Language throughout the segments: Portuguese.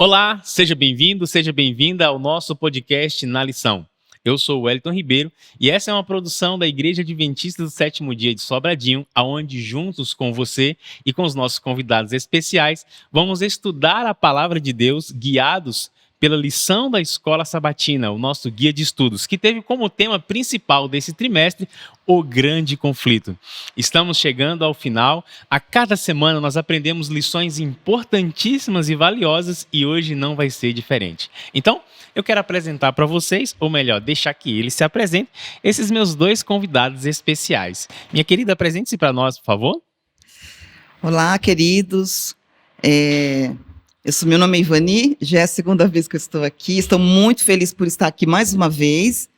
Olá, seja bem-vindo, seja bem-vinda ao nosso podcast Na Lição. Eu sou o Wellington Ribeiro e essa é uma produção da Igreja Adventista do Sétimo Dia de Sobradinho, aonde juntos com você e com os nossos convidados especiais, vamos estudar a Palavra de Deus guiados pela lição da Escola Sabatina, o nosso guia de estudos, que teve como tema principal desse trimestre o grande conflito. Estamos chegando ao final. A cada semana nós aprendemos lições importantíssimas e valiosas e hoje não vai ser diferente. Então, eu quero apresentar para vocês, ou melhor, deixar que eles se apresentem, esses meus dois convidados especiais. Minha querida, apresente-se para nós, por favor. Olá, queridos. Meu nome é Ivani, já é a segunda vez que eu estou aqui. Estou muito feliz por estar aqui mais uma vez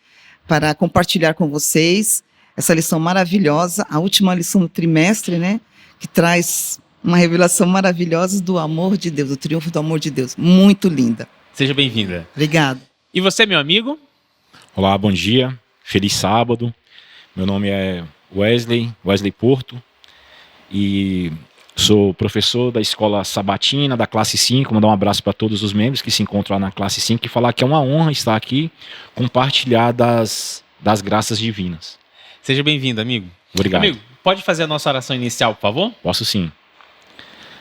para compartilhar com vocês essa lição maravilhosa, a última lição do trimestre, né? Que traz uma revelação maravilhosa do amor de Deus, do triunfo do amor de Deus. Muito linda. Seja bem-vinda. Obrigado. E você, meu amigo? Olá, bom dia. Feliz sábado. Meu nome é Wesley Porto e sou professor da Escola Sabatina, da classe 5. Mandar um abraço para todos os membros que se encontram lá na classe 5 e falar que é uma honra estar aqui, compartilhar das graças divinas. Seja bem-vindo, amigo. Obrigado. Amigo, pode fazer a nossa oração inicial, por favor? Posso sim.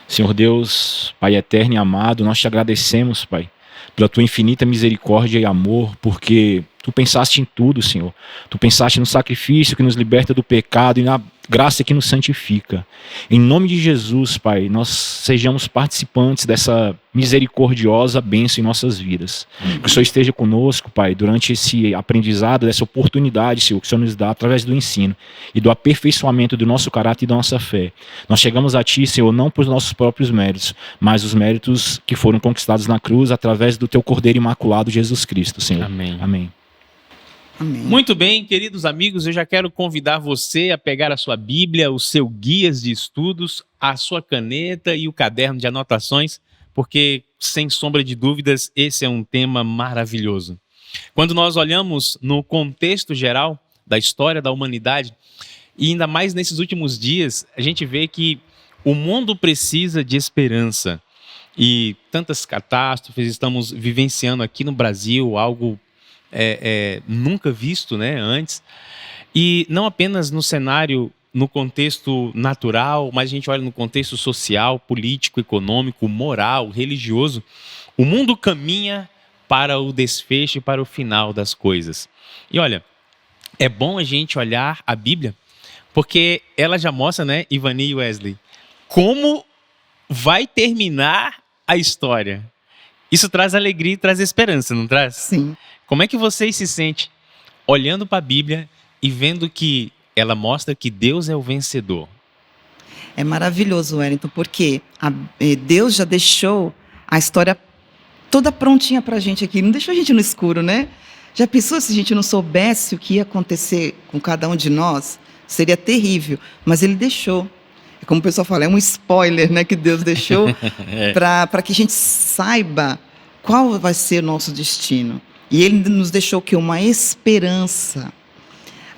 Senhor Deus, Pai eterno e amado, nós te agradecemos, Pai, pela tua infinita misericórdia e amor, porque tu pensaste em tudo, Senhor. Tu pensaste no sacrifício que nos liberta do pecado e na graça que nos santifica. Em nome de Jesus, Pai, nós sejamos participantes dessa misericordiosa bênção em nossas vidas. Que o Senhor esteja conosco, Pai, durante esse aprendizado, dessa oportunidade, Senhor, que o Senhor nos dá através do ensino e do aperfeiçoamento do nosso caráter e da nossa fé. Nós chegamos a Ti, Senhor, não por nossos próprios méritos, mas os méritos que foram conquistados na cruz através do Teu Cordeiro Imaculado, Jesus Cristo, Senhor. Amém. Amém. Amém. Muito bem, queridos amigos, eu já quero convidar você a pegar a sua Bíblia, o seu guias de estudos, a sua caneta e o caderno de anotações, porque, sem sombra de dúvidas, esse é um tema maravilhoso. Quando nós olhamos no contexto geral da história da humanidade, e ainda mais nesses últimos dias, a gente vê que o mundo precisa de esperança. E tantas catástrofes estamos vivenciando aqui no Brasil, algo nunca visto, né, antes. E não apenas no cenário, no contexto natural, mas a gente olha no contexto social, político, econômico, moral, religioso. O mundo caminha para o desfecho e para o final das coisas. E olha, é bom a gente olhar a Bíblia, porque ela já mostra, né, Ivani e Wesley, como vai terminar a história. Isso traz alegria e traz esperança, não traz? Sim. Como é que vocês se sentem olhando para a Bíblia e vendo que ela mostra que Deus é o vencedor? É maravilhoso, Wellington, porque Deus já deixou a história toda prontinha para a gente aqui. Não deixou a gente no escuro, né? Já pensou se a gente não soubesse o que ia acontecer com cada um de nós? Seria terrível, mas Ele deixou. Como o pessoal fala, é um spoiler, né, que Deus deixou para que a gente saiba qual vai ser o nosso destino. E Ele nos deixou que uma esperança.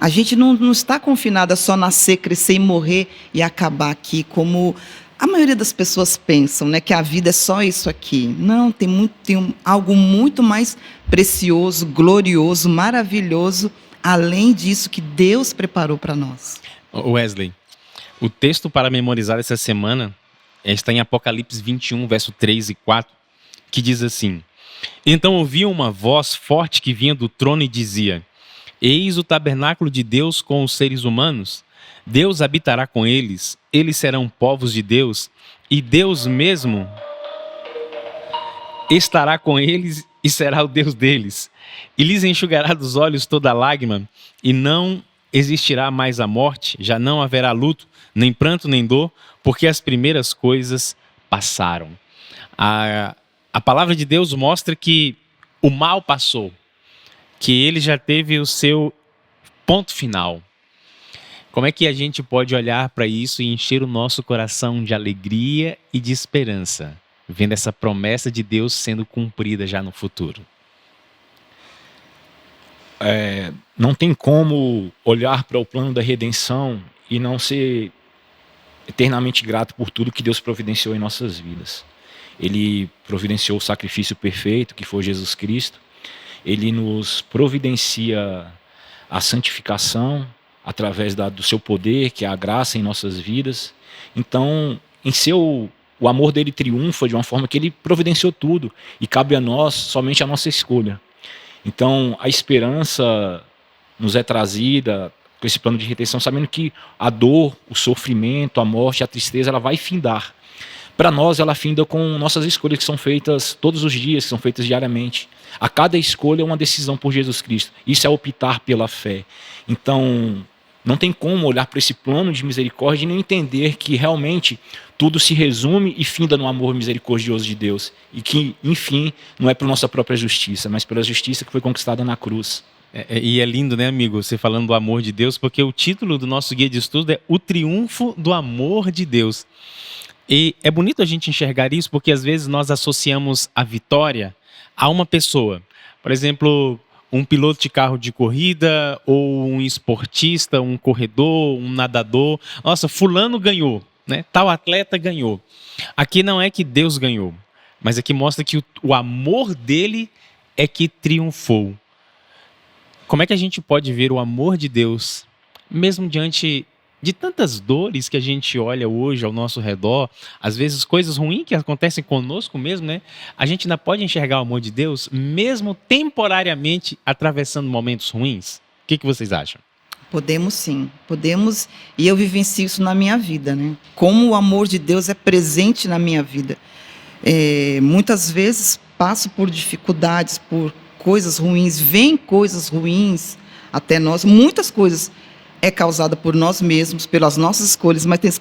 A gente não está confinada a só nascer, crescer e morrer e acabar aqui, como a maioria das pessoas pensam, né, que a vida é só isso aqui. Não, tem algo muito mais precioso, glorioso, maravilhoso, além disso que Deus preparou para nós. Wesley, o texto para memorizar essa semana está em Apocalipse 21, verso 3 e 4, que diz assim: Então ouvi uma voz forte que vinha do trono e dizia: Eis o tabernáculo de Deus com os seres humanos. Deus habitará com eles, eles serão povos de Deus, e Deus mesmo estará com eles e será o Deus deles. E lhes enxugará dos olhos toda lágrima, e não existirá mais a morte, já não haverá luto, nem pranto, nem dor, porque as primeiras coisas passaram. A palavra de Deus mostra que o mal passou, que ele já teve o seu ponto final. Como é que a gente pode olhar para isso e encher o nosso coração de alegria e de esperança, vendo essa promessa de Deus sendo cumprida já no futuro? Não tem como olhar para o plano da redenção e não ser eternamente grato por tudo que Deus providenciou em nossas vidas. Ele providenciou o sacrifício perfeito, que foi Jesus Cristo. Ele nos providencia a santificação através do seu poder, que é a graça em nossas vidas. Então, o amor dele triunfa de uma forma que ele providenciou tudo, e cabe a nós somente a nossa escolha. Então, a esperança nos é trazida com esse plano de redenção, sabendo que a dor, o sofrimento, a morte, a tristeza, ela vai findar. Para nós, ela finda com nossas escolhas que são feitas todos os dias, que são feitas diariamente. A cada escolha é uma decisão por Jesus Cristo. Isso é optar pela fé. Então, não tem como olhar para esse plano de misericórdia e não entender que realmente tudo se resume e finda no amor misericordioso de Deus. E que, enfim, não é por nossa própria justiça, mas pela justiça que foi conquistada na cruz. E é lindo, né, amigo, você falando do amor de Deus, porque o título do nosso guia de estudo é O Triunfo do Amor de Deus. E é bonito a gente enxergar isso, porque às vezes nós associamos a vitória a uma pessoa. Por exemplo, um piloto de carro de corrida, ou um esportista, um corredor, um nadador. Nossa, fulano ganhou, né? Tal atleta ganhou. Aqui não é que Deus ganhou, mas aqui mostra que o amor dele é que triunfou. Como é que a gente pode ver o amor de Deus, mesmo diante de tantas dores que a gente olha hoje ao nosso redor, às vezes coisas ruins que acontecem conosco mesmo, né? A gente ainda pode enxergar o amor de Deus, mesmo temporariamente atravessando momentos ruins? O que vocês acham? Podemos sim, podemos, e eu vivencio isso na minha vida, né? Como o amor de Deus é presente na minha vida. Muitas vezes passo por dificuldades, por coisas ruins, vêm coisas ruins até nós, muitas coisas é causada por nós mesmos, pelas nossas escolhas, mas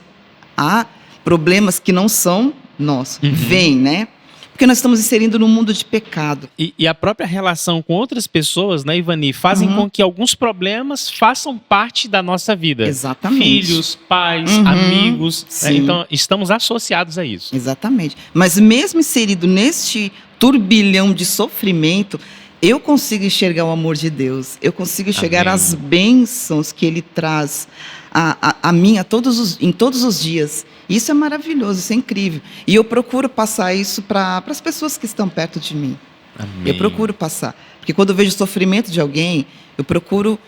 há problemas que não são nossos, vêm, né? Porque nós estamos inserindo num mundo de pecado. E a própria relação com outras pessoas, né, Ivani, fazem com que alguns problemas façam parte da nossa vida. Exatamente. Filhos, pais, amigos. Né? Então, estamos associados a isso. Exatamente. Mas mesmo inserido neste turbilhão de sofrimento, eu consigo enxergar o amor de Deus. Eu consigo enxergar as bênçãos que Ele traz a mim em todos os dias. Isso é maravilhoso, isso é incrível. E eu procuro passar isso para as pessoas que estão perto de mim. Amém. Eu procuro passar. Porque quando eu vejo o sofrimento de alguém, eu procuro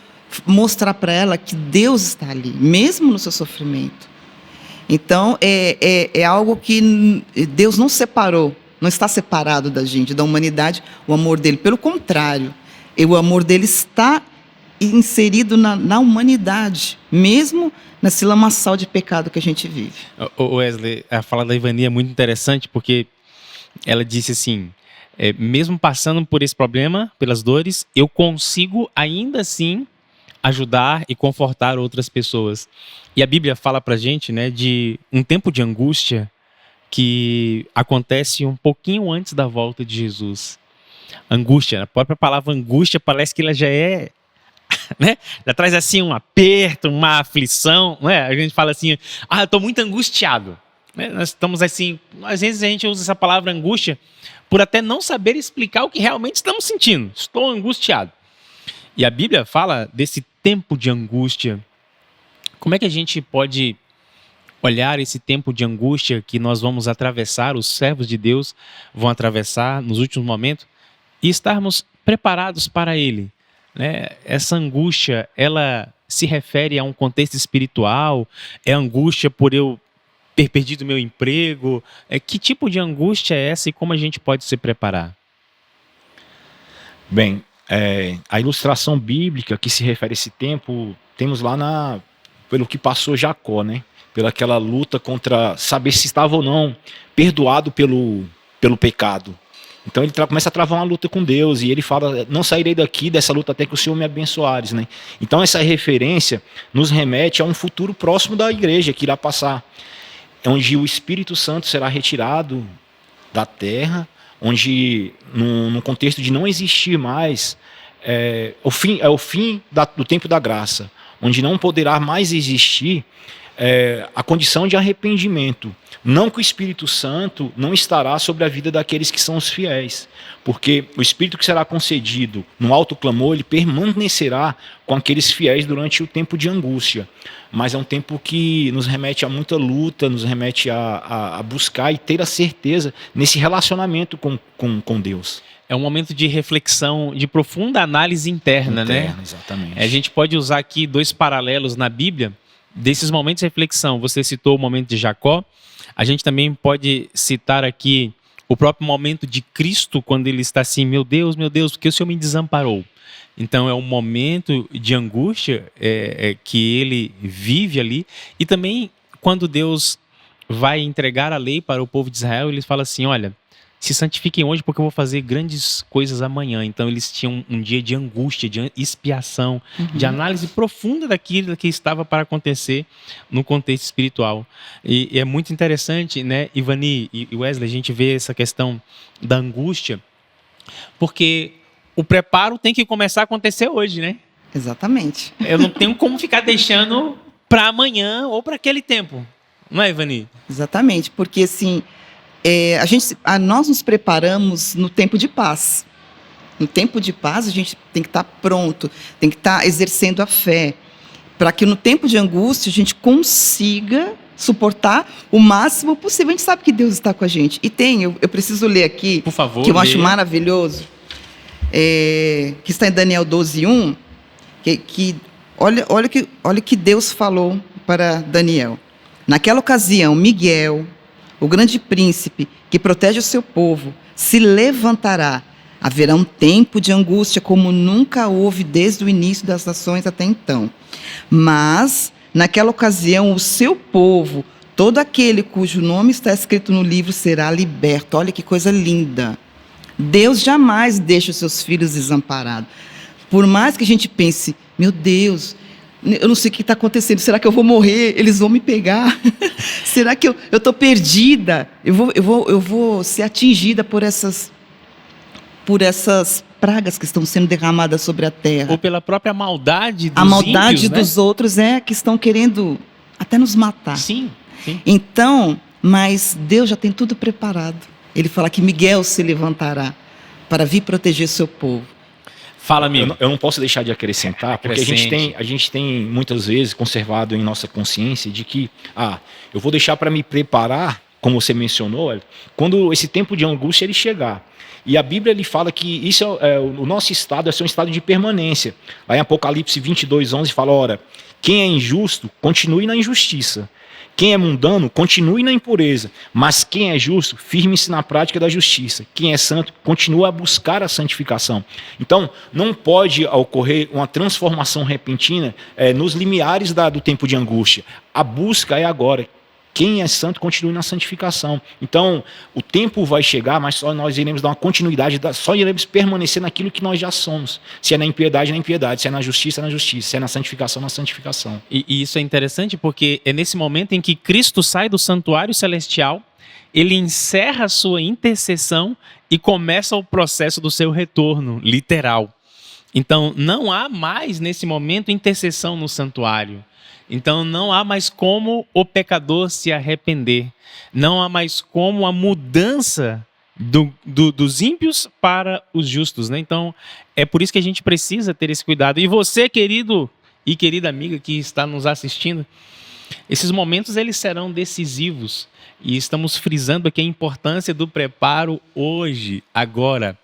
mostrar para ela que Deus está ali, mesmo no seu sofrimento. Então, é algo que Deus não separou. Não está separado da gente, da humanidade, o amor dele. Pelo contrário, o amor dele está inserido na humanidade, mesmo nesse lamaçal de pecado que a gente vive. Wesley, a fala da Ivani é muito interessante, porque ela disse assim, mesmo passando por esse problema, pelas dores, eu consigo ainda assim ajudar e confortar outras pessoas. E a Bíblia fala pra gente, né, de um tempo de angústia que acontece um pouquinho antes da volta de Jesus. Angústia, a própria palavra angústia parece que ela já é, né? Já traz assim um aperto, uma aflição, não é? A gente fala assim, eu estou muito angustiado. Né? Nós estamos assim, às vezes a gente usa essa palavra angústia por até não saber explicar o que realmente estamos sentindo. Estou angustiado. E a Bíblia fala desse tempo de angústia. Como é que a gente pode olhar esse tempo de angústia que nós vamos atravessar, os servos de Deus vão atravessar nos últimos momentos, e estarmos preparados para ele? Né? Essa angústia, ela se refere a um contexto espiritual? É angústia por eu ter perdido meu emprego? Que tipo de angústia é essa e como a gente pode se preparar? Bem, a ilustração bíblica que se refere a esse tempo, temos lá pelo que passou Jacó, né? Pelaquela luta contra saber se estava ou não perdoado pelo pecado. Então ele começa a travar uma luta com Deus, e ele fala, não sairei daqui dessa luta até que o Senhor me abençoares, né? Então essa referência nos remete a um futuro próximo da igreja, que irá passar, onde o Espírito Santo será retirado da terra, onde num contexto de não existir mais, o fim do tempo da graça, onde não poderá mais existir a condição de arrependimento. Não que o Espírito Santo não estará sobre a vida daqueles que são os fiéis, porque o Espírito que será concedido no alto clamor, ele permanecerá com aqueles fiéis durante o tempo de angústia. Mas é um tempo que nos remete a muita luta, nos remete a buscar e ter a certeza nesse relacionamento com Deus. É um momento de reflexão, de profunda análise interna, né? Exatamente. A gente pode usar aqui 2 paralelos na Bíblia desses momentos de reflexão. Você citou o momento de Jacó. A gente também pode citar aqui o próprio momento de Cristo, quando ele está assim, meu Deus, porque o Senhor me desamparou. Então é um momento de angústia que ele vive ali. E também quando Deus vai entregar a lei para o povo de Israel, ele fala assim, olha, se santifiquem hoje porque eu vou fazer grandes coisas amanhã. Então eles tinham um dia de angústia, de expiação, de análise profunda daquilo que estava para acontecer no contexto espiritual. E é muito interessante, né, Ivani e Wesley, a gente vê essa questão da angústia, porque o preparo tem que começar a acontecer hoje, né? Exatamente. Eu não tenho como ficar deixando para amanhã ou para aquele tempo. Não é, Ivani? Exatamente, porque assim, nós nos preparamos no tempo de paz. No tempo de paz, a gente tem que estar pronto, tem que estar exercendo a fé, para que no tempo de angústia a gente consiga suportar o máximo possível. A gente sabe que Deus está com a gente. E eu preciso ler aqui, por favor, que eu acho maravilhoso, que está em Daniel 12:1, olha o que Deus falou para Daniel. Naquela ocasião, Miguel, o grande príncipe que protege o seu povo, se levantará. Haverá um tempo de angústia como nunca houve desde o início das nações até então. Mas, naquela ocasião, o seu povo, todo aquele cujo nome está escrito no livro, será liberto. Olha que coisa linda. Deus jamais deixa os seus filhos desamparados. Por mais que a gente pense, meu Deus, eu não sei o que está acontecendo, será que eu vou morrer? Eles vão me pegar? Será que eu estou perdida? Eu vou ser atingida por essas pragas que estão sendo derramadas sobre a terra. Ou pela própria maldade dos A maldade ímpios, dos outros que estão querendo até nos matar. Sim. Então, mas Deus já tem tudo preparado. Ele fala que Miguel se levantará para vir proteger seu povo. Fala, amigo. Eu não posso deixar de acrescentar, porque a gente tem muitas vezes conservado em nossa consciência de que, eu vou deixar para me preparar, como você mencionou, quando esse tempo de angústia ele chegar. E a Bíblia ele fala que isso o nosso estado é um estado de permanência. Lá em Apocalipse 22:11 fala, ora, quem é injusto, continue na injustiça. Quem é mundano, continue na impureza, mas quem é justo, firme-se na prática da justiça. Quem é santo, continua a buscar a santificação. Então, não pode ocorrer uma transformação repentina nos limiares do tempo de angústia. A busca é agora. Quem é santo, continue na santificação. Então, o tempo vai chegar, mas só nós iremos dar uma continuidade, só iremos permanecer naquilo que nós já somos. Se é na impiedade, na impiedade. Se é na justiça, na justiça. Se é na santificação, na santificação. E isso é interessante porque é nesse momento em que Cristo sai do santuário celestial, ele encerra a sua intercessão e começa o processo do seu retorno, literal. Então, não há mais, nesse momento, intercessão no santuário. Então não há mais como o se arrepender. Não há mais como a mudança dos ímpios para os justos, né? Então é por isso que a gente precisa ter esse cuidado. E você, querido e querida amiga que está nos assistindo, esses momentos eles serão decisivos. E estamos frisando aqui a importância do preparo hoje, agora.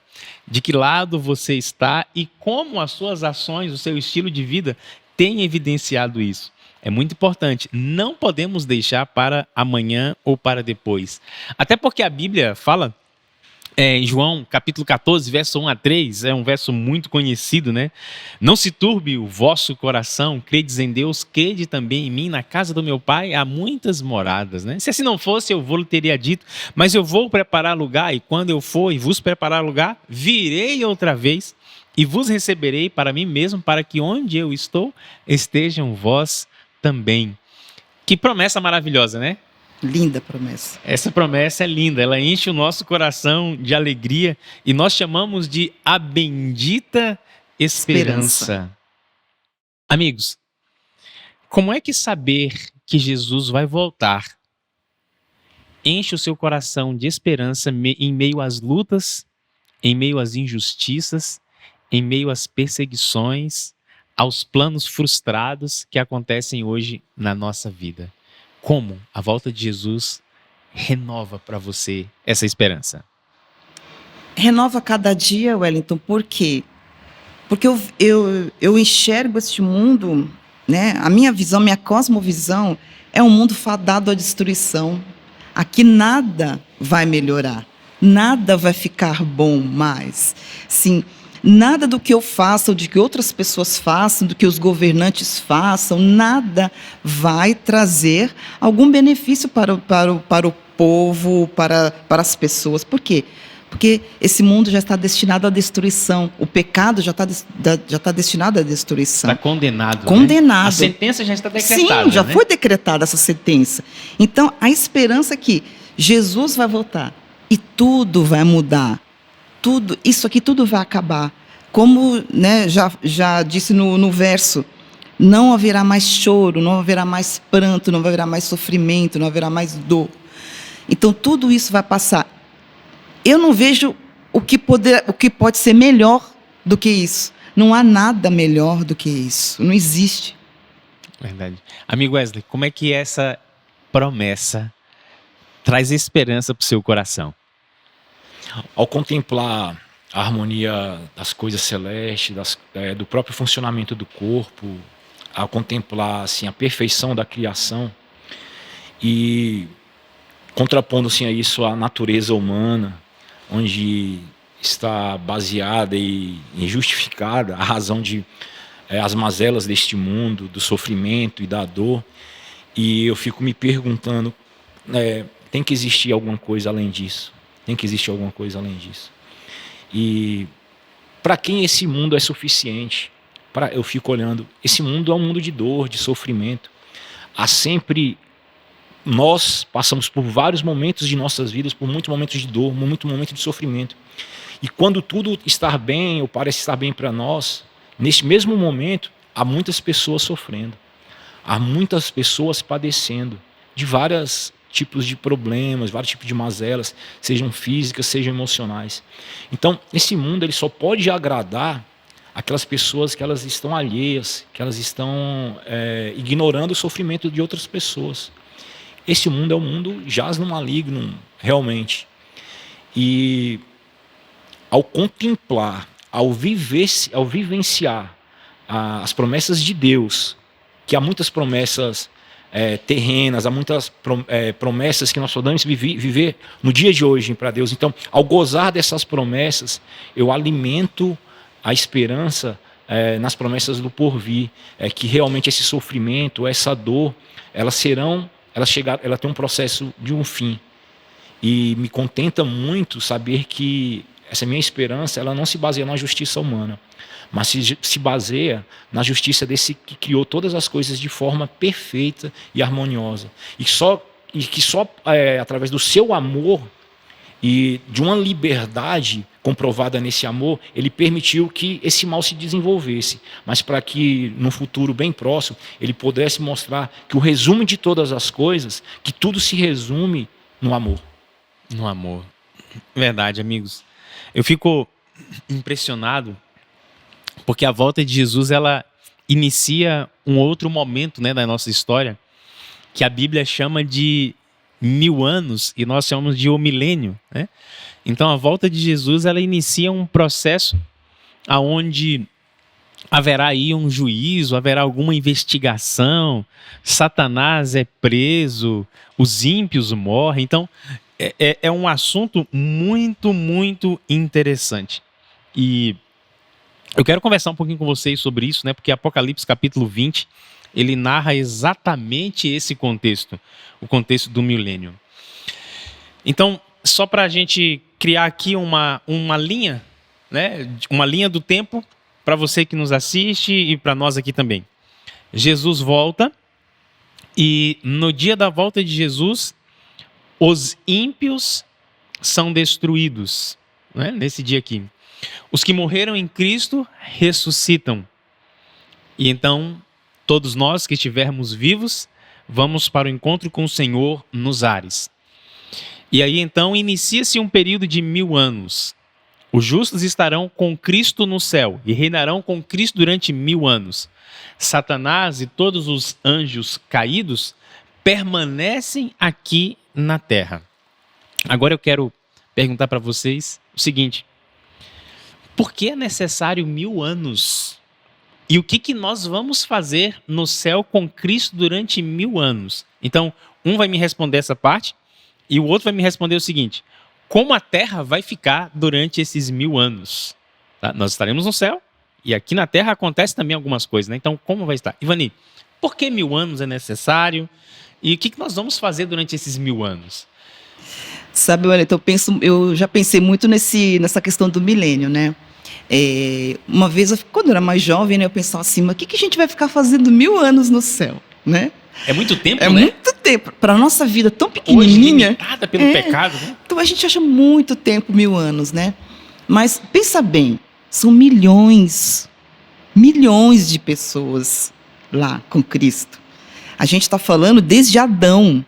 De que lado você está e como as suas ações, o seu estilo de vida tem evidenciado isso. É muito importante. Não podemos deixar para amanhã ou para depois. Até porque a Bíblia fala, em João capítulo 14, verso 1 a 3, é um verso muito conhecido, né? Não se turbe o vosso coração, credes em Deus, crede também em mim. Na casa do meu pai há muitas moradas, né? Se assim não fosse, eu vou-lhe teria dito, mas eu vou preparar lugar, e quando eu for e vos preparar lugar, virei outra vez e vos receberei para mim mesmo, para que onde eu estou, estejam vós também. Que promessa maravilhosa, né? Linda promessa. Essa promessa é linda, ela enche o nosso coração de alegria e nós chamamos de a bendita esperança. Amigos, como é que saber que Jesus vai voltar enche o seu coração de esperança em meio às lutas, em meio às injustiças, em meio às perseguições, aos planos frustrados que acontecem hoje na nossa vida? Como a volta de Jesus renova para você essa esperança? Renova cada dia, Wellington, por quê? Porque eu enxergo este mundo, né? A minha visão, minha cosmovisão é um mundo fadado à destruição. Aqui nada vai melhorar, nada vai ficar bom mais. Sim, nada do que eu faça, ou de que outras pessoas façam, do que os governantes façam, nada vai trazer algum benefício para o povo, para as pessoas. Por quê? Porque esse mundo já está destinado à destruição. O pecado já está destinado à destruição. Está condenado. Condenado. Né? A sentença já está decretada. Sim, já foi decretada essa sentença. Então, a esperança é que Jesus vai voltar e tudo vai mudar. Tudo, isso aqui tudo vai acabar. Como, né, já disse no verso, não haverá mais choro, não haverá mais pranto, não haverá mais sofrimento, não haverá mais dor. Então, tudo isso vai passar. Eu não vejo o que pode ser melhor do que isso. Não há nada melhor do que isso. Não existe. Verdade. Amigo Wesley, como é que essa promessa traz esperança para o seu coração? Ao contemplar a harmonia das coisas celestes, do próprio funcionamento do corpo, ao contemplar assim, a perfeição da criação e contrapondo-se a isso a natureza humana, onde está baseada e justificada a razão de as mazelas deste mundo, do sofrimento e da dor. E eu fico me perguntando, tem que existir alguma coisa além disso? Tem que existir alguma coisa além disso? E para quem esse mundo é suficiente? Eu fico olhando, esse mundo é um mundo de dor, de sofrimento. Há sempre... Nós passamos por vários momentos de nossas vidas, por muitos momentos de dor, por muitos momentos de sofrimento. E quando tudo está bem, ou parece estar bem para nós, neste mesmo momento, há muitas pessoas sofrendo. Há muitas pessoas padecendo de vários tipos de problemas, vários tipos de mazelas, sejam físicas, sejam emocionais. Então, esse mundo ele só pode agradar aquelas pessoas que elas estão alheias, que elas estão ignorando o sofrimento de outras pessoas. Esse mundo é um mundo jaz no maligno, realmente. E ao contemplar, ao vivenciar as promessas de Deus, que há muitas promessas terrenas, há muitas promessas que nós podemos viver no dia de hoje para Deus. Então, ao gozar dessas promessas, eu alimento a esperança nas promessas do porvir, que realmente esse sofrimento, essa dor, ela tem um processo de um fim. E me contenta muito saber que essa minha esperança ela não se baseia na justiça humana, mas se baseia na justiça desse que criou todas as coisas de forma perfeita e harmoniosa. E que só através do seu amor e de uma liberdade comprovada nesse amor, ele permitiu que esse mal se desenvolvesse, mas para que no futuro bem próximo ele pudesse mostrar que o resumo de todas as coisas, que tudo se resume no amor. No amor. Verdade, amigos. Eu fico impressionado porque a volta de Jesus ela inicia um outro momento, né, da nossa história que a Bíblia chama de 1000 anos e nós chamamos de o milênio, né? Então a volta de Jesus ela inicia um processo aonde haverá aí um juízo, haverá alguma investigação, Satanás é preso, os ímpios morrem. Então é um assunto muito, muito interessante. E eu quero conversar um pouquinho com vocês sobre isso, né? Porque Apocalipse capítulo 20 ele narra exatamente esse contexto, o contexto do milênio. Então, só para a gente criar aqui uma linha, né? Uma linha do tempo para você que nos assiste e para nós aqui também. Jesus volta e no dia da volta de Jesus, os ímpios são destruídos, né? Nesse dia aqui. Os que morreram em Cristo ressuscitam. E então Todos nós que estivermos vivos, vamos para o encontro com o Senhor nos ares. E aí então inicia-se um período de 1000 anos. Os justos estarão com Cristo no céu e reinarão com Cristo durante 1000 anos. Satanás e todos os anjos caídos permanecem aqui na terra. Agora eu quero perguntar para vocês o seguinte: por que é necessário 1000 anos? E o que nós vamos fazer no céu com Cristo durante 1000 anos? Então, um vai me responder essa parte e o outro vai me responder o seguinte: como a terra vai ficar durante esses 1000 anos? Tá? Nós estaremos no céu e aqui na terra acontece também algumas coisas, né? Então, como vai estar? Ivani, por que 1000 anos é necessário? E o que nós vamos fazer durante esses 1000 anos? Sabe, Wellington, eu já pensei muito nessa questão do milênio, né? Uma vez, quando eu era mais jovem, né, eu pensava assim, mas o que a gente vai ficar fazendo 1000 anos no céu, né? É muito tempo, né? Muito tempo. Para a nossa vida tão Hoje pequenininha. limitada pelo pecado, né? Então a gente acha muito tempo, 1000 anos, né? Mas pensa bem, são milhões de pessoas lá com Cristo. A gente está falando desde Adão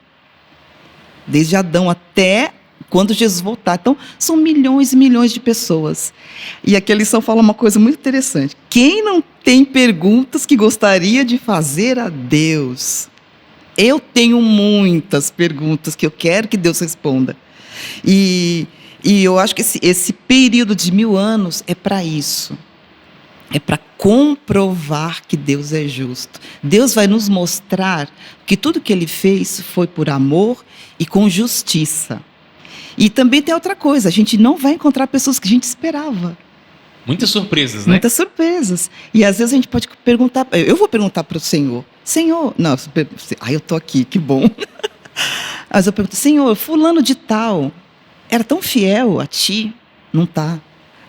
até quando Jesus voltar. Então, são milhões e milhões de pessoas. E aqui a lição fala uma coisa muito interessante. Quem não tem perguntas que gostaria de fazer a Deus? Eu tenho muitas perguntas que eu quero que Deus responda. E eu acho que esse período de 1000 anos é para isso. É para comprovar que Deus é justo. Deus vai nos mostrar que tudo que Ele fez foi por amor e com justiça. E também tem outra coisa, a gente não vai encontrar pessoas que a gente esperava. Muitas surpresas, né? Muitas surpresas. E às vezes a gente pode perguntar, eu vou perguntar para o Senhor, não, eu estou aqui, que bom. Mas eu pergunto, Senhor, fulano de tal, era tão fiel a Ti? Não está.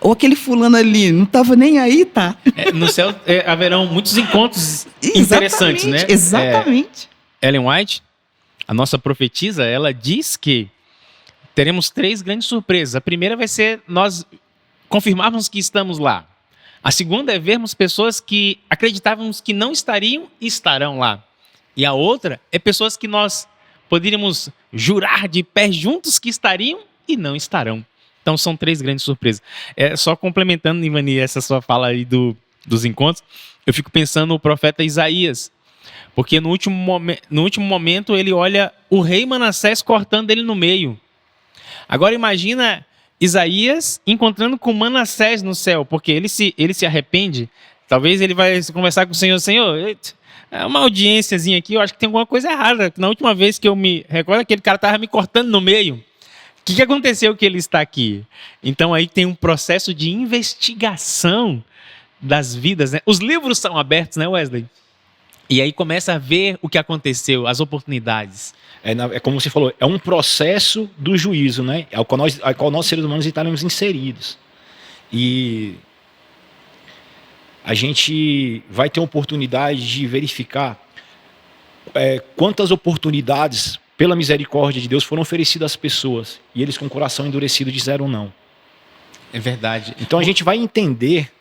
Ou aquele fulano ali, não estava nem aí, tá? No céu haverão muitos encontros interessantes, né? Exatamente. Ellen White, a nossa profetisa, ela diz que teremos 3 grandes surpresas. A primeira vai ser nós confirmarmos que estamos lá. A segunda é vermos pessoas que acreditávamos que não estariam e estarão lá. E a outra é pessoas que nós poderíamos jurar de pés juntos que estariam e não estarão. Então são 3 grandes surpresas. Só complementando, Ivani, essa sua fala aí dos encontros, eu fico pensando no profeta Isaías. Porque no último momento ele olha o rei Manassés cortando ele no meio. Agora imagina Isaías encontrando com Manassés no céu, porque ele se arrepende. Talvez ele vai conversar com o Senhor. Senhor, é uma audiênciazinha aqui, eu acho que tem alguma coisa errada. Na última vez que eu me recordo, aquele cara estava me cortando no meio. O que aconteceu que ele está aqui? Então aí tem um processo de investigação das vidas, né? Os livros são abertos, né, Wesley? E aí começa a ver o que aconteceu, as oportunidades. É como você falou, é um processo do juízo, né? Ao qual nós seres humanos estaremos inseridos. E a gente vai ter a oportunidade de verificar quantas oportunidades, pela misericórdia de Deus, foram oferecidas às pessoas. E eles com o coração endurecido disseram não. É verdade. Então a gente vai entender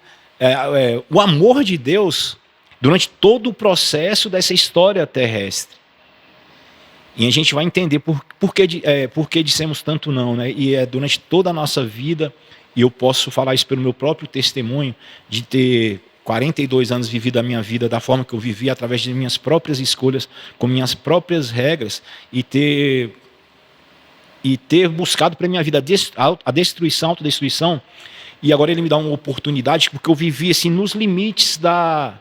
o amor de Deus durante todo o processo dessa história terrestre. E a gente vai entender por que dissemos tanto não, né? E durante toda a nossa vida, e eu posso falar isso pelo meu próprio testemunho, de ter 42 anos vivido a minha vida da forma que eu vivi, através de minhas próprias escolhas, com minhas próprias regras, e ter buscado para a minha vida a destruição, autodestruição, e agora ele me dá uma oportunidade, porque eu vivi assim, nos limites da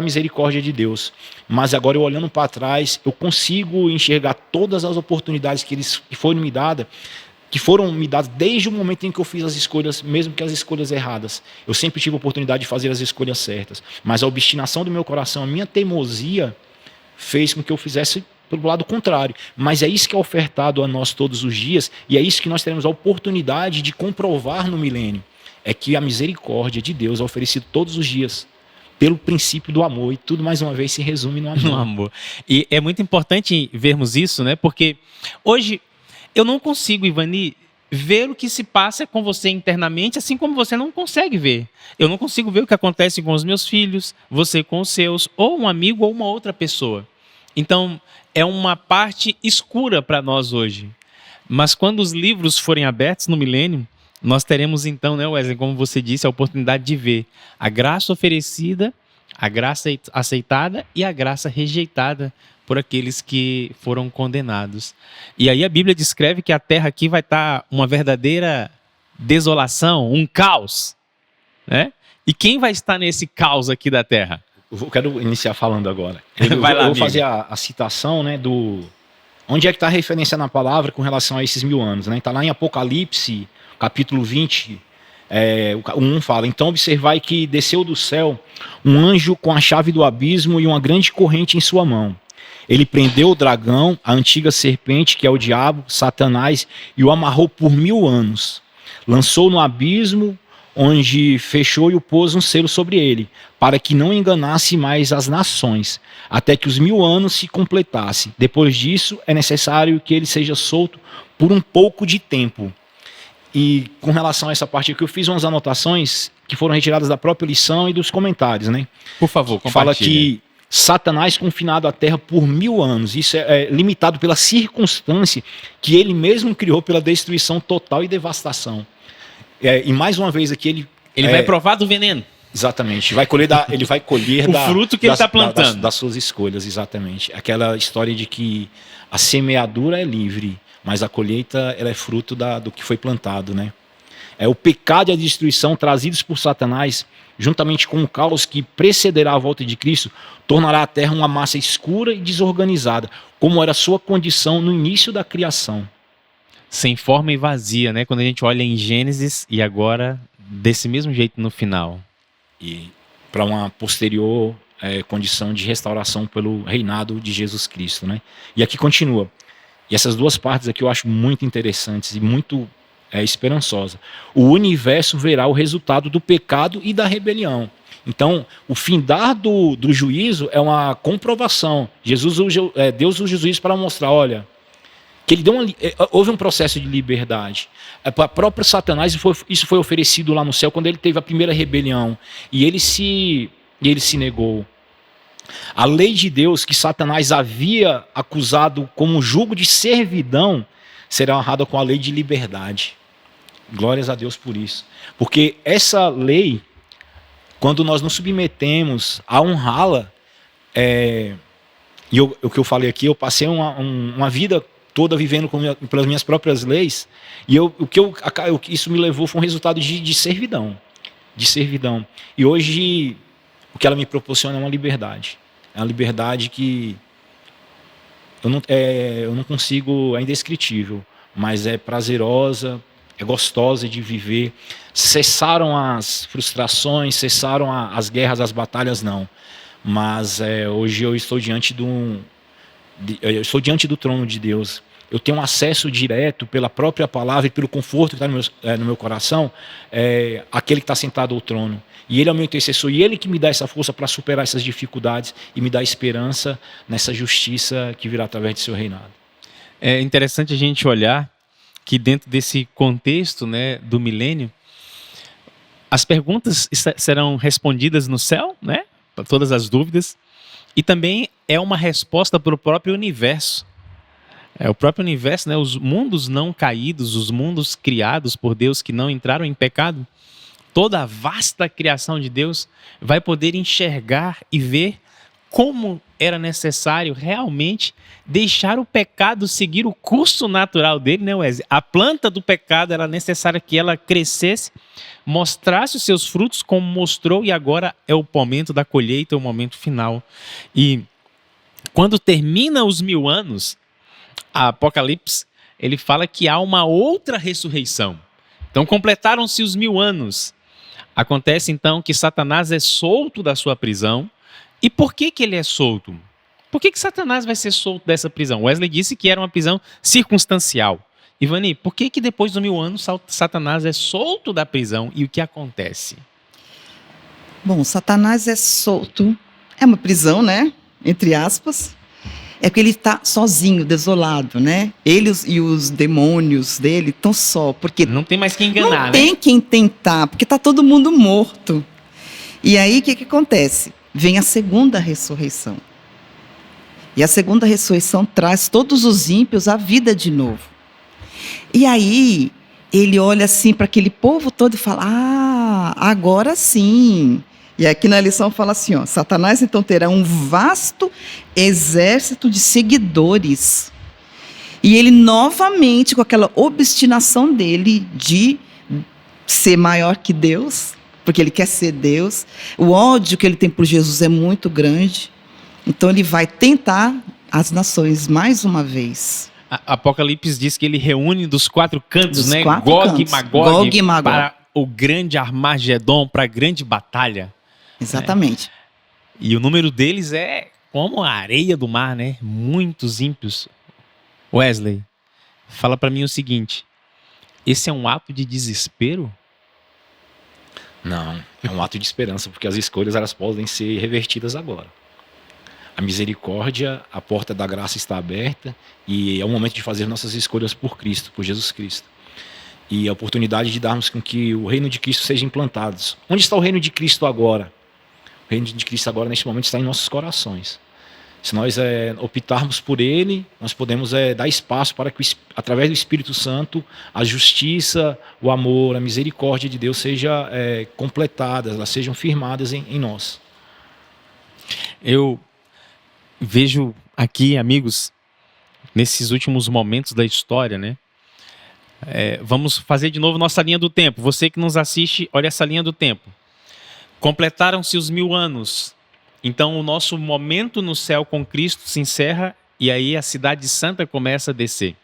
misericórdia de Deus. Mas agora, eu olhando para trás, eu consigo enxergar todas as oportunidades que foram me dadas desde o momento em que eu fiz as escolhas, mesmo que as escolhas erradas. Eu sempre tive a oportunidade de fazer as escolhas certas. Mas a obstinação do meu coração, a minha teimosia, fez com que eu fizesse pelo lado contrário. Mas é isso que é ofertado a nós todos os dias, e é isso que nós teremos a oportunidade de comprovar no milênio. É que a misericórdia de Deus é oferecida todos os dias, pelo princípio do amor, e tudo mais uma vez se resume no amor. No amor. E é muito importante vermos isso, né? Porque hoje eu não consigo, Ivani, ver o que se passa com você internamente, assim como você não consegue ver. Eu não consigo ver o que acontece com os meus filhos, você com os seus, ou um amigo ou uma outra pessoa. Então, é uma parte escura para nós hoje. Mas quando os livros forem abertos no milênio, nós teremos então, né, Wesley, como você disse, a oportunidade de ver a graça oferecida, a graça aceitada e a graça rejeitada por aqueles que foram condenados. E aí a Bíblia descreve que a terra aqui vai estar uma verdadeira desolação, um caos, né? E quem vai estar nesse caos aqui da terra? Eu quero iniciar falando agora. Vai lá, eu vou amigo. fazer a citação, né, do... Onde é que está a referência na palavra com relação a esses 1000 anos, né? Está lá em Apocalipse, capítulo 20, o 1 fala: então observai que desceu do céu um anjo com a chave do abismo e uma grande corrente em sua mão. Ele prendeu o dragão, a antiga serpente, que é o diabo, Satanás, e o amarrou por 1000 anos. Lançou no abismo, onde fechou e o pôs um selo sobre ele, para que não enganasse mais as nações, até que os 1000 anos se completassem. Depois disso, é necessário que ele seja solto por um pouco de tempo. E com relação a essa parte aqui, eu fiz umas anotações que foram retiradas da própria lição e dos comentários, né? Por favor, compartilhe. Fala que Satanás confinado à terra por 1000 anos. Isso é limitado pela circunstância que ele mesmo criou pela destruição total e devastação. E mais uma vez aqui ele vai provar do veneno. Exatamente. Ele vai colher o fruto que ele está plantando. Das suas escolhas, exatamente. Aquela história de que a semeadura é livre, mas a colheita ela é fruto do que foi plantado, né? O pecado e a destruição trazidos por Satanás, juntamente com o caos que precederá a volta de Cristo, tornará a terra uma massa escura e desorganizada, como era a sua condição no início da criação. Sem forma e vazia, né? Quando a gente olha em Gênesis e agora desse mesmo jeito no final. E para uma posterior condição de restauração pelo reinado de Jesus Cristo, né? E aqui continua. E essas duas partes aqui eu acho muito interessantes e muito esperançosa. O universo verá o resultado do pecado e da rebelião. Então, o findar do juízo é uma comprovação. Deus usa o juízo para mostrar, olha, que ele houve um processo de liberdade. Para o próprio Satanás, isso foi oferecido lá no céu quando ele teve a primeira rebelião. E ele se negou. A lei de Deus que Satanás havia acusado como jugo de servidão será honrada com a lei de liberdade. Glórias a Deus por isso. Porque essa lei, quando nós nos submetemos a honrá-la, o que eu falei aqui, eu passei uma vida toda vivendo pelas minhas próprias leis, e isso me levou foi um resultado de servidão. De servidão. E hoje, o que ela me proporciona é uma liberdade. É uma liberdade que eu não consigo, é indescritível, mas é prazerosa, é gostosa de viver. Cessaram as frustrações, cessaram as guerras, as batalhas, não. Mas hoje eu estou diante do trono de Deus. Eu tenho um acesso direto pela própria palavra e pelo conforto que está no meu coração, aquele que está sentado ao trono. E ele é o meu intercessor, e ele que me dá essa força para superar essas dificuldades e me dá esperança nessa justiça que virá através de seu reinado. É interessante a gente olhar que dentro desse contexto, né, do milênio, as perguntas serão respondidas no céu, né, para todas as dúvidas, e também é uma resposta para o próprio universo. O próprio universo, né, os mundos não caídos, os mundos criados por Deus que não entraram em pecado, toda a vasta criação de Deus vai poder enxergar e ver como era necessário realmente deixar o pecado seguir o curso natural dele, né, Wesley? A planta do pecado era necessária que ela crescesse, mostrasse os seus frutos como mostrou, e agora é o momento da colheita, é o momento final. E quando termina os 1000 anos, a Apocalipse, ele fala que há uma outra ressurreição. Então completaram-se os 1000 anos. Acontece então que Satanás é solto da sua prisão. E por que ele é solto? Por que Satanás vai ser solto dessa prisão? Wesley disse que era uma prisão circunstancial. Ivani, por que depois dos 1000 anos Satanás é solto da prisão e o que acontece? Bom, Satanás é solto. É uma prisão, né? Entre aspas. É porque ele está sozinho, desolado, né? Ele e os demônios dele estão só, porque Não tem mais quem enganar, não tem né? quem tentar, porque está todo mundo morto. E aí, o que acontece? Vem a segunda ressurreição. E a segunda ressurreição traz todos os ímpios à vida de novo. E aí, ele olha assim para aquele povo todo e fala: ah, agora sim. E aqui na lição fala assim, ó, Satanás então terá um vasto exército de seguidores. E ele novamente, com aquela obstinação dele de ser maior que Deus, porque ele quer ser Deus, o ódio que ele tem por Jesus é muito grande. Então ele vai tentar as nações mais uma vez. Apocalipse diz que ele reúne dos 4 cantos, Dos né? 4 Gog cantos. e Magog, Gog e Magog. para o grande Armagedon, para a grande batalha. Exatamente. E o número deles é como a areia do mar, né? Muitos ímpios. Wesley, fala para mim o seguinte: esse é um ato de desespero? Não, é um ato de esperança, porque as escolhas elas podem ser revertidas agora. A misericórdia, a porta da graça está aberta e é o momento de fazer nossas escolhas por Cristo, por Jesus Cristo. E a oportunidade de darmos com que o reino de Cristo seja implantado. Onde está o reino de Cristo agora? O reino de Cristo agora, neste momento, está em nossos corações. Se nós optarmos por ele, nós podemos dar espaço para que, através do Espírito Santo, a justiça, o amor, a misericórdia de Deus sejam completadas, elas sejam firmadas em nós. Eu vejo aqui, amigos, nesses últimos momentos da história, né? Vamos fazer de novo nossa linha do tempo. Você que nos assiste, olha essa linha do tempo. Completaram-se os 1000 anos. Então o nosso momento no céu com Cristo se encerra e aí a cidade santa começa a descer.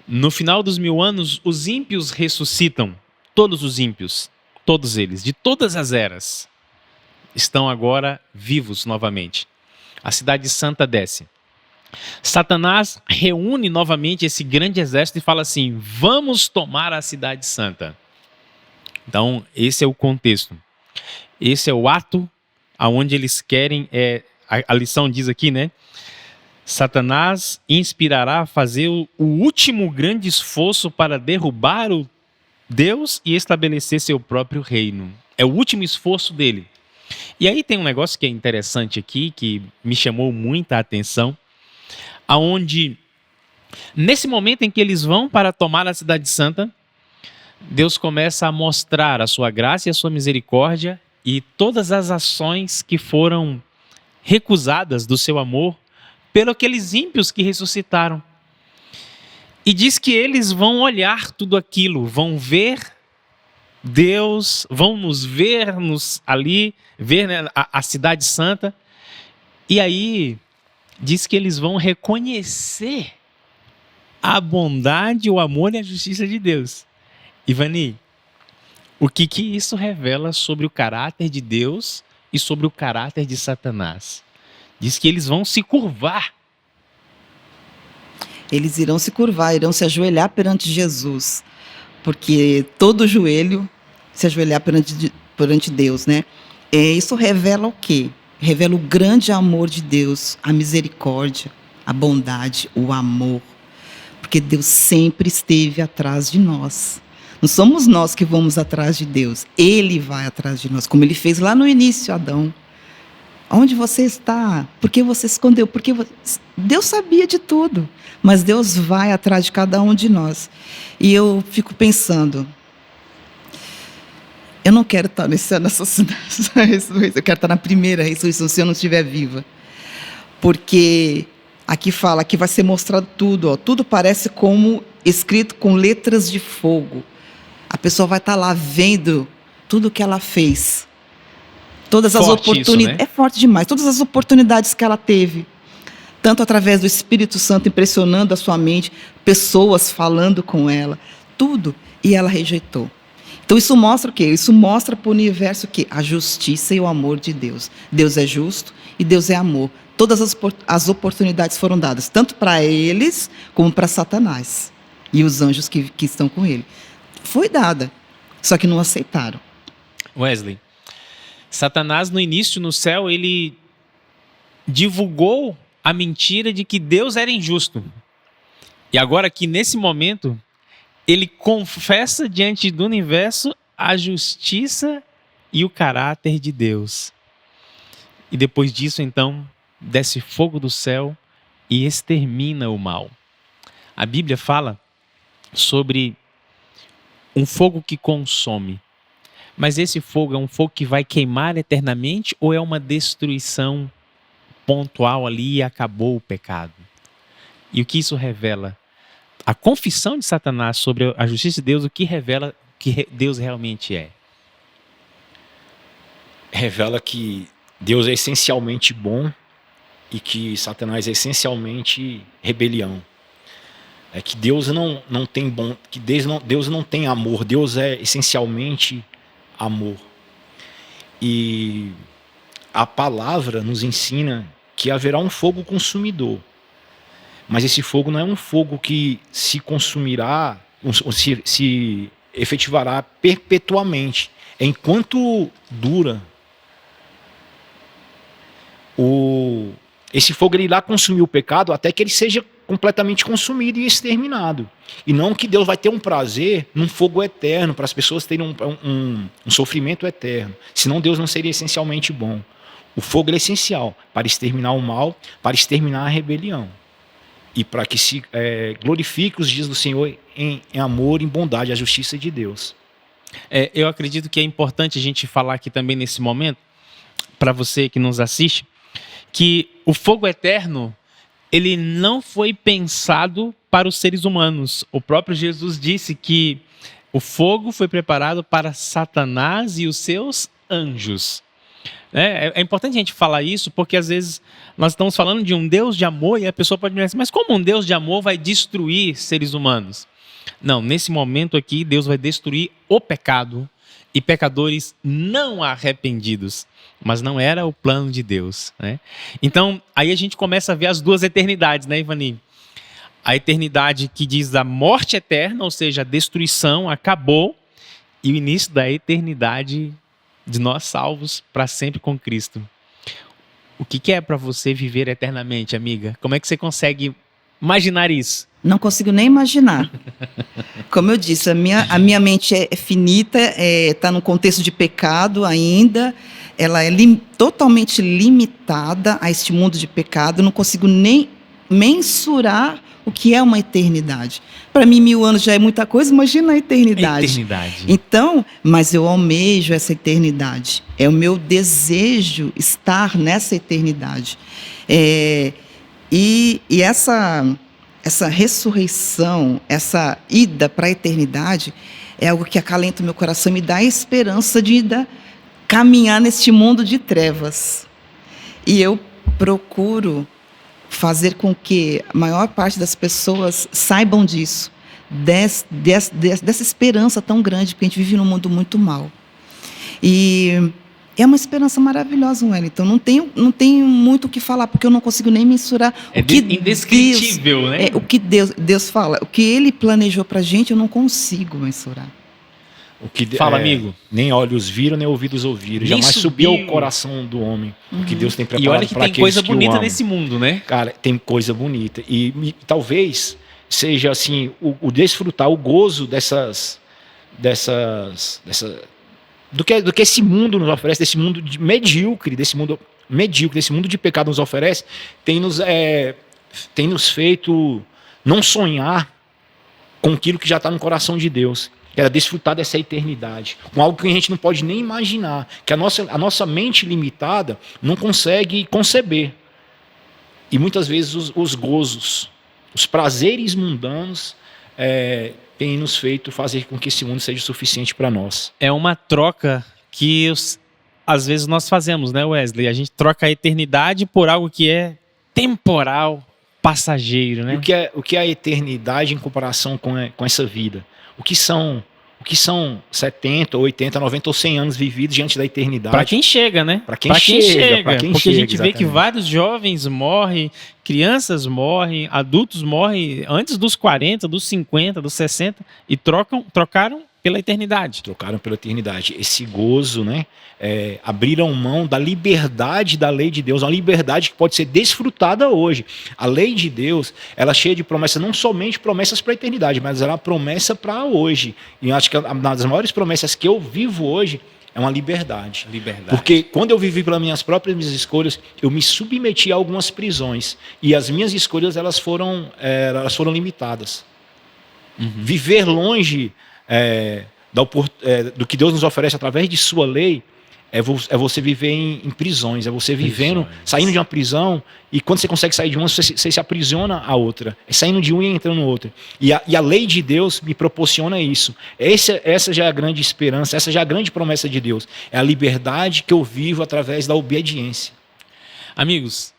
No final dos 1000 anos, os ímpios ressuscitam. Todos os ímpios, todos eles, de todas as eras, estão agora vivos novamente. A cidade santa desce. Satanás reúne novamente esse grande exército e fala assim: vamos tomar a cidade santa. Então, esse é o contexto. Esse é o ato aonde eles querem. A lição diz aqui, né? Satanás inspirará a fazer o último grande esforço para derrubar o Deus e estabelecer seu próprio reino. É o último esforço dele. E aí tem um negócio que é interessante aqui, que me chamou muita atenção, aonde, nesse momento em que eles vão para tomar a cidade santa, Deus começa a mostrar a sua graça e a sua misericórdia e todas as ações que foram recusadas do seu amor pelos aqueles ímpios que ressuscitaram. E diz que eles vão olhar tudo aquilo, vão ver Deus, vão nos ver ali, ver, né, a cidade santa, e aí diz que eles vão reconhecer a bondade, o amor e a justiça de Deus. Ivani, o que isso revela sobre o caráter de Deus e sobre o caráter de Satanás? Diz que eles vão se curvar. Eles irão se curvar, irão se ajoelhar perante Jesus, porque todo joelho se ajoelhar perante Deus, né? Isso revela o quê? Revela o grande amor de Deus, a misericórdia, a bondade, o amor, porque Deus sempre esteve atrás de nós. Não somos nós que vamos atrás de Deus, Ele vai atrás de nós, como Ele fez lá no início, Adão. Onde você está? Por que você se escondeu? Porque Deus sabia de tudo, mas Deus vai atrás de cada um de nós. E eu fico pensando, eu não quero estar nessa ressurreição, eu quero estar na primeira ressurreição se eu não estiver viva. Porque aqui fala que vai ser mostrado tudo, ó, tudo parece como escrito com letras de fogo. A pessoa vai estar lá vendo tudo o que ela fez. Todas as oportunidades, né? É forte demais. Todas as oportunidades que ela teve, tanto através do Espírito Santo impressionando a sua mente, pessoas falando com ela, tudo, e ela rejeitou. Então isso mostra o quê? Isso mostra para o universo que a justiça e o amor de Deus. Deus é justo e Deus é amor. Todas as oportunidades foram dadas, tanto para eles como para Satanás e os anjos que estão com ele. Foi dada, só que não aceitaram. Wesley, Satanás no início no céu, ele divulgou a mentira de que Deus era injusto. E agora aqui nesse momento, ele confessa diante do universo a justiça e o caráter de Deus. E depois disso, então, desce fogo do céu e extermina o mal. A Bíblia fala sobre um fogo que consome. Mas esse fogo é um fogo que vai queimar eternamente ou é uma destruição pontual ali e acabou o pecado? E o que isso revela? A confissão de Satanás sobre a justiça de Deus, o que revela que Deus realmente é? Revela que Deus é essencialmente bom e que Satanás é essencialmente rebelião. É que Deus não tem bom, que Deus não tem amor, Deus é essencialmente amor. E a palavra nos ensina que haverá um fogo consumidor. Mas esse fogo não é um fogo que se consumirá, se efetivará perpetuamente. É enquanto dura. Esse fogo ele irá consumir o pecado até que ele seja completamente consumido e exterminado. E não que Deus vai ter um prazer num fogo eterno, para as pessoas terem um sofrimento eterno. Senão Deus não seria essencialmente bom. O fogo é essencial para exterminar o mal, para exterminar a rebelião. E para que se glorifique os dias do Senhor em amor, em bondade, a justiça de Deus. Eu acredito que é importante a gente falar aqui também nesse momento, para você que nos assiste, que o fogo eterno, ele não foi pensado para os seres humanos. O próprio Jesus disse que o fogo foi preparado para Satanás e os seus anjos. É importante a gente falar isso, porque às vezes nós estamos falando de um Deus de amor e a pessoa pode dizer assim, mas como um Deus de amor vai destruir seres humanos? Não, nesse momento aqui, Deus vai destruir o pecado e pecadores não arrependidos. Mas não era o plano de Deus, né? Então, aí a gente começa a ver as duas eternidades, né, Ivani? A eternidade que diz a morte eterna, ou seja, a destruição acabou, e o início da eternidade de nós salvos para sempre com Cristo. O que é para você viver eternamente, amiga? Como é que você consegue imaginar isso? Não consigo nem imaginar. Como eu disse, a minha mente é finita, está num contexto de pecado ainda, ela é totalmente limitada a este mundo de pecado, não consigo nem mensurar o que é uma eternidade. Para mim, 1000 anos já é muita coisa, imagina a eternidade. Então, mas eu almejo essa eternidade. É o meu desejo estar nessa eternidade. E essa ressurreição, essa ida para a eternidade, é algo que acalenta o meu coração, me dá a esperança de caminhar neste mundo de trevas. E eu procuro fazer com que a maior parte das pessoas saibam disso, dessa esperança tão grande, porque a gente vive num mundo muito mau. E é uma esperança maravilhosa, Wellington. Não tenho muito o que falar, porque eu não consigo nem mensurar o que indescritível, Deus, né? O que Deus fala. O que Ele planejou para a gente, eu não consigo mensurar. Fala, amigo. Nem olhos viram, nem ouvidos ouviram. Jamais subiu ao coração do homem o que Deus tem preparado para aqueles que o amam. E olha que tem coisa bonita nesse mundo, né? Cara, tem coisa bonita. E talvez seja assim, o desfrutar, o gozo do que esse mundo nos oferece, desse mundo medíocre, desse mundo de pecado nos oferece, tem nos feito não sonhar com aquilo que já está no coração de Deus. Era desfrutar dessa eternidade, com algo que a gente não pode nem imaginar, que a nossa mente limitada não consegue conceber. E muitas vezes os gozos, os prazeres mundanos têm nos feito fazer com que esse mundo seja suficiente para nós. É uma troca que às vezes nós fazemos, né, Wesley? A gente troca a eternidade por algo que é temporal, passageiro, né? E o que é a eternidade em comparação com essa vida? O que são 70, 80, 90 ou 100 anos vividos diante da eternidade? Para quem chega, né? Para quem chega. Porque a gente vê que vários jovens morrem, crianças morrem, adultos morrem antes dos 40, dos 50, dos 60 e trocaram pela eternidade. Trocaram pela eternidade. Esse gozo, né? Abriram mão da liberdade da lei de Deus, uma liberdade que pode ser desfrutada hoje. A lei de Deus, ela é cheia de promessas, não somente promessas para a eternidade, mas ela é uma promessa para hoje. E eu acho que uma das maiores promessas que eu vivo hoje é uma liberdade. Porque quando eu vivi pelas minhas próprias escolhas, eu me submeti a algumas prisões. E as minhas escolhas elas foram limitadas. Uhum. Viver longe do que Deus nos oferece através de sua lei é você viver em prisões, é você vivendo, saindo de uma prisão, e quando você consegue sair de uma, você se aprisiona a outra. É saindo de uma e entrando no outra. E a lei de Deus me proporciona isso. Essa já é a grande esperança, essa já é a grande promessa de Deus. É a liberdade que eu vivo através da obediência. Amigos,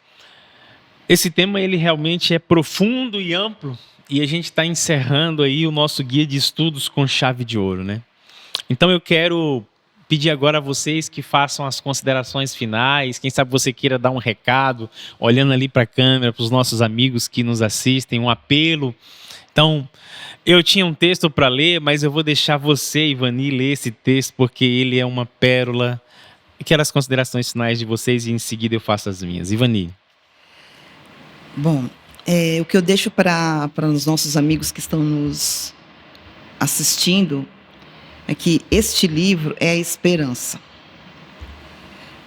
esse tema ele realmente é profundo e amplo, e a gente está encerrando aí o nosso guia de estudos com chave de ouro, né? Então eu quero pedir agora a vocês que façam as considerações finais. Quem sabe você queira dar um recado, olhando ali para a câmera, para os nossos amigos que nos assistem, um apelo. Então, eu tinha um texto para ler, mas eu vou deixar você, Ivani, ler esse texto, porque ele é uma pérola. Quero as considerações finais de vocês e em seguida eu faço as minhas. Ivani. Bom, o que eu deixo para os nossos amigos que estão nos assistindo é que este livro é a esperança.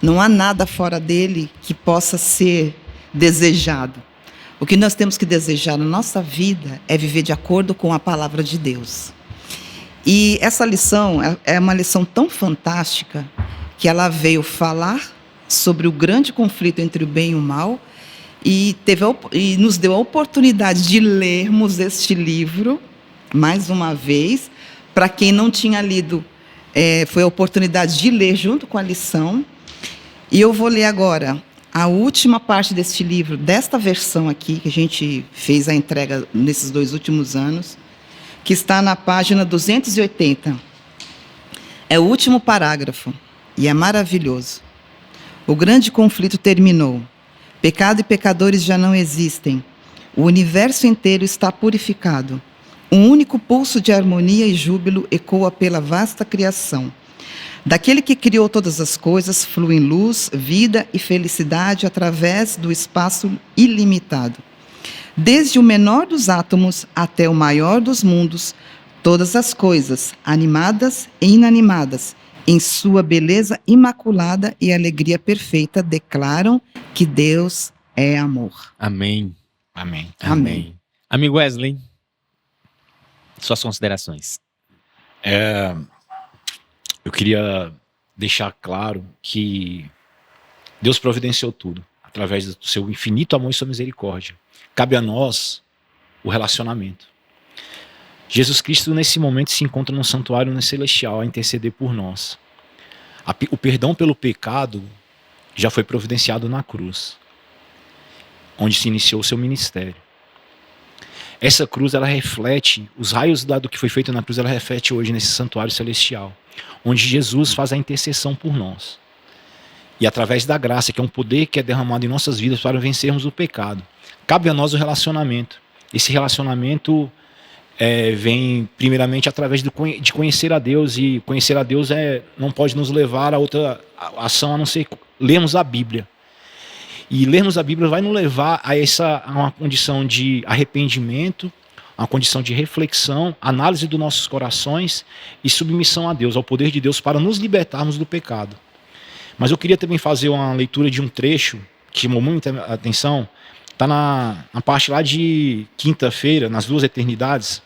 Não há nada fora dele que possa ser desejado. O que nós temos que desejar na nossa vida é viver de acordo com a palavra de Deus. E essa lição é uma lição tão fantástica que ela veio falar sobre o grande conflito entre o bem e o mal e nos deu a oportunidade de lermos este livro mais uma vez. Para quem não tinha lido, foi a oportunidade de ler junto com a lição. E eu vou ler agora a última parte deste livro, desta versão aqui, que a gente fez a entrega nesses 2 últimos anos, que está na página 280. É o último parágrafo, e é maravilhoso. O grande conflito terminou. Pecado e pecadores já não existem. O universo inteiro está purificado. Um único pulso de harmonia e júbilo ecoa pela vasta criação. Daquele que criou todas as coisas, fluem luz, vida e felicidade através do espaço ilimitado. Desde o menor dos átomos até o maior dos mundos, todas as coisas, animadas e inanimadas, em sua beleza imaculada e alegria perfeita, declaram que Deus é amor. Amém. Amém. Amém. Amigo Wesley, suas considerações. Eu queria deixar claro que Deus providenciou tudo através do seu infinito amor e sua misericórdia. Cabe a nós o relacionamento. Jesus Cristo, nesse momento, se encontra num santuário celestial a interceder por nós. O perdão pelo pecado já foi providenciado na cruz, onde se iniciou o seu ministério. Essa cruz, ela reflete, os raios do que foi feito na cruz, ela reflete hoje nesse santuário celestial, onde Jesus faz a intercessão por nós. E através da graça, que é um poder que é derramado em nossas vidas para vencermos o pecado. Cabe a nós o relacionamento. Esse relacionamento vem primeiramente através de conhecer a Deus, e conhecer a Deus não pode nos levar a outra ação a não ser lermos a Bíblia. E lermos a Bíblia vai nos levar a uma condição de arrependimento, uma condição de reflexão, análise dos nossos corações e submissão a Deus, ao poder de Deus, para nos libertarmos do pecado. Mas eu queria também fazer uma leitura de um trecho que chamou muita atenção. Está na parte lá de quinta-feira, nas 2 eternidades.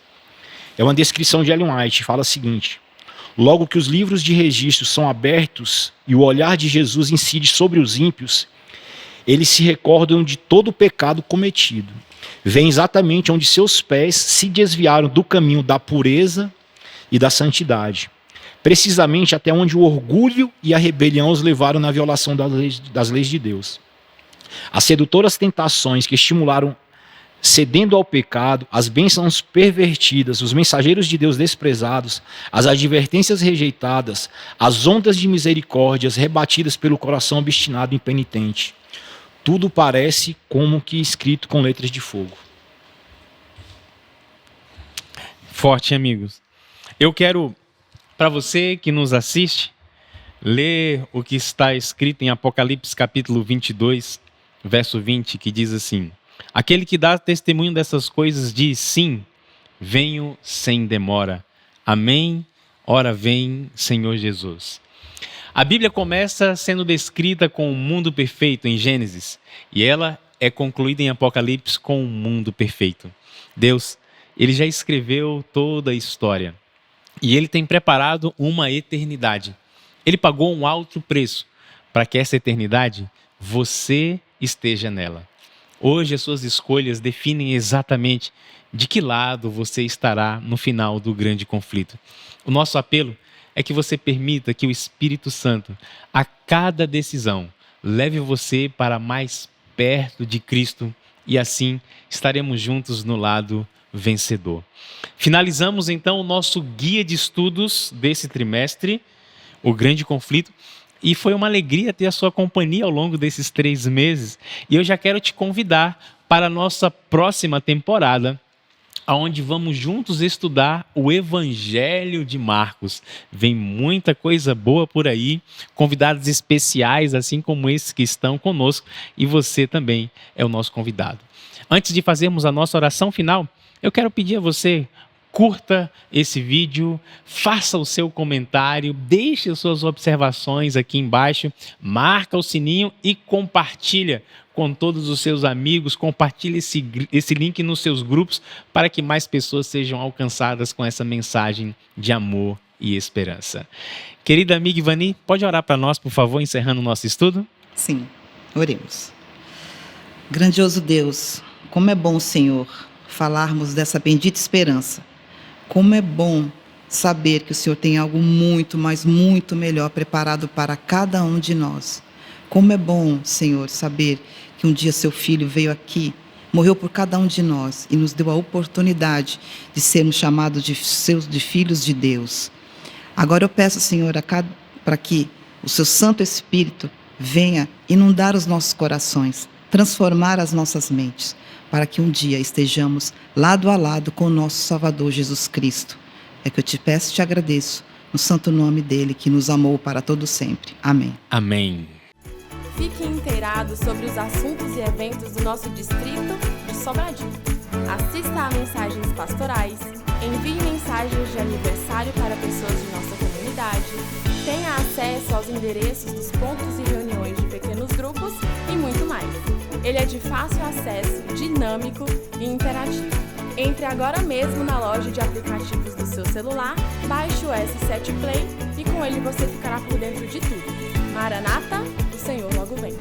É uma descrição de Ellen White, fala o seguinte: logo que os livros de registro são abertos e o olhar de Jesus incide sobre os ímpios, eles se recordam de todo o pecado cometido. Vêm exatamente onde seus pés se desviaram do caminho da pureza e da santidade. Precisamente até onde o orgulho e a rebelião os levaram na violação das leis de Deus. As sedutoras tentações que estimularam cedendo ao pecado, as bênçãos pervertidas, os mensageiros de Deus desprezados, as advertências rejeitadas, as ondas de misericórdias rebatidas pelo coração obstinado e impenitente. Tudo parece como que escrito com letras de fogo. Forte, amigos. Eu quero para você que nos assiste, ler o que está escrito em Apocalipse capítulo 22, verso 20, que diz assim: aquele que dá testemunho dessas coisas diz: sim, venho sem demora. Amém. Ora vem, Senhor Jesus. A Bíblia começa sendo descrita com um mundo perfeito em Gênesis, e ela é concluída em Apocalipse com um mundo perfeito. Deus, ele já escreveu toda a história, e ele tem preparado uma eternidade. Ele pagou um alto preço para que essa eternidade você esteja nela. Hoje as suas escolhas definem exatamente de que lado você estará no final do grande conflito. O nosso apelo é que você permita que o Espírito Santo, a cada decisão, leve você para mais perto de Cristo e assim estaremos juntos no lado vencedor. Finalizamos então o nosso guia de estudos desse trimestre, o grande conflito, e foi uma alegria ter a sua companhia ao longo desses 3 meses. E eu já quero te convidar para a nossa próxima temporada, onde vamos juntos estudar o Evangelho de Marcos. Vem muita coisa boa por aí, convidados especiais, assim como esses que estão conosco, e você também é o nosso convidado. Antes de fazermos a nossa oração final, eu quero pedir a você: curta esse vídeo, faça o seu comentário, deixe as suas observações aqui embaixo, marca o sininho e compartilha com todos os seus amigos, compartilhe esse link nos seus grupos para que mais pessoas sejam alcançadas com essa mensagem de amor e esperança. Querida amiga Ivani, pode orar para nós, por favor, encerrando o nosso estudo? Sim, oremos. Grandioso Deus, como é bom, Senhor, falarmos dessa bendita esperança. Como é bom saber que o Senhor tem algo muito, mas muito melhor preparado para cada um de nós. Como é bom, Senhor, saber que um dia seu Filho veio aqui, morreu por cada um de nós e nos deu a oportunidade de sermos chamados de filhos de Deus. Agora eu peço, Senhor, para que o seu Santo Espírito venha inundar os nossos corações, transformar as nossas mentes, para que um dia estejamos lado a lado com o nosso Salvador Jesus Cristo. É que eu te peço e te agradeço, no santo nome dele, que nos amou para todo sempre. Amém. Amém. Fique inteirado sobre os assuntos e eventos do nosso distrito de Sobradinho. Assista a mensagens pastorais, envie mensagens de aniversário para pessoas de nossa comunidade, tenha acesso aos endereços dos pontos e reuniões de pequenos grupos e muito mais. Ele é de fácil acesso, dinâmico e interativo. Entre agora mesmo na loja de aplicativos do seu celular, baixe o S7 Play e com ele você ficará por dentro de tudo. Maranata, o Senhor logo vem.